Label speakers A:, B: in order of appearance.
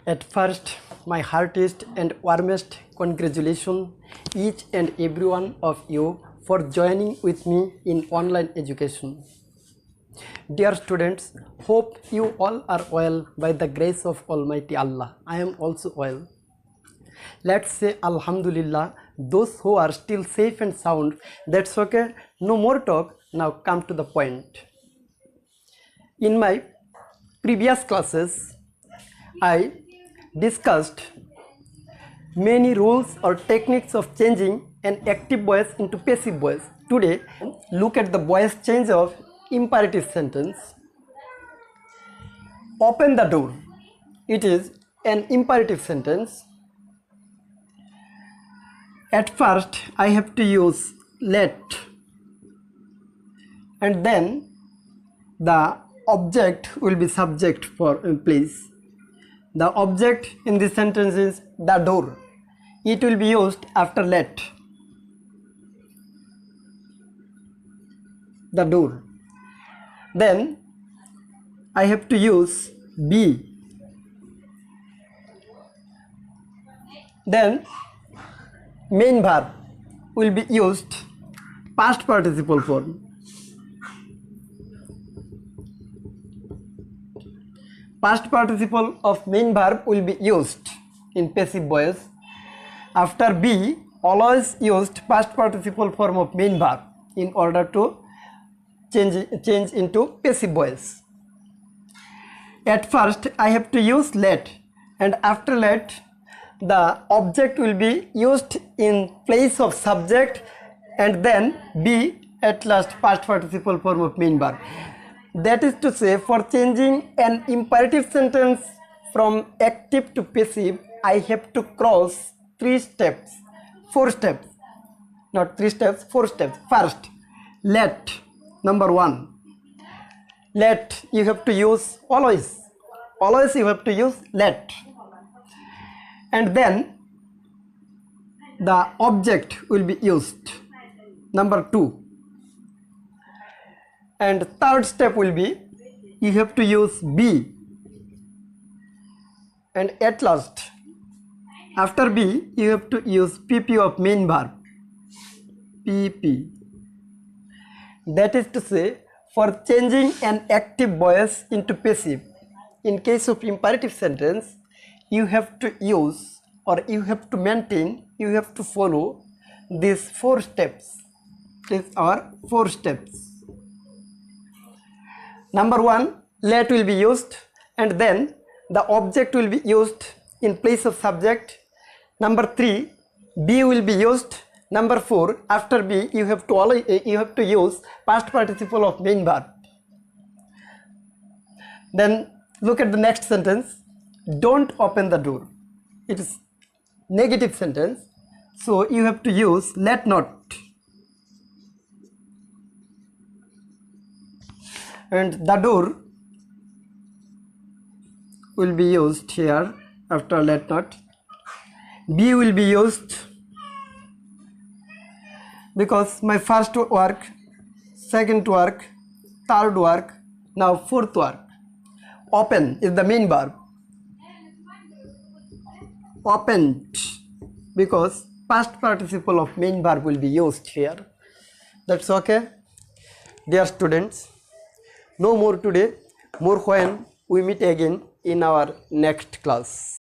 A: At first, my heartiest and warmest congratulations each and every one of you for joining with me in online education. Dear students, hope you all are well by the grace of Almighty Allah. I am also well. Let's say Alhamdulillah, those who are still safe and sound, that's okay, no more talk, now come to the point. In my previous classes, I discussed many rules or techniques of changing an active voice into passive voice. Today, look at the voice change of imperative sentence. Open the door. It is an imperative sentence. At first, I have to use let, and then the object will be subject for place. The object in this sentence is the door. It will be used after let. The door. Then I have to use be. Then main verb will be used past participle form. Past participle of main verb will be used in passive voice. After be, always used past participle form of main verb in order to change into passive voice. At first, I have to use let, and after let, the object will be used in place of subject, and then be at last past participle form of main verb. That is to say, for changing an imperative sentence from active to passive, I have to cross 4 steps, not 3 steps, 4 steps. First, let, number 1. Let, you have to use always you have to use let. And then the object will be used, number 2. And third step will be, you have to use be. And at last, after be, you have to use pp of main verb, pp. That is to say, for changing an active voice into passive, in case of imperative sentence, you have to use, or you have to maintain, you have to follow these 4 steps. These are 4 steps. Number 1, let will be used, and then the object will be used in place of subject. Number 3, be will be used. Number 4, after be, you have to use past participle of main verb. Then look at the next sentence. Don't open the door. It is negative sentence, so you have to use let not. And the door will be used here after let not. Be will be used because my first work, second work, third work, now fourth work. Open is the main verb. Opened, because past participle of main verb will be used here. That's okay. Dear students, no more today, more when we meet again in our next class.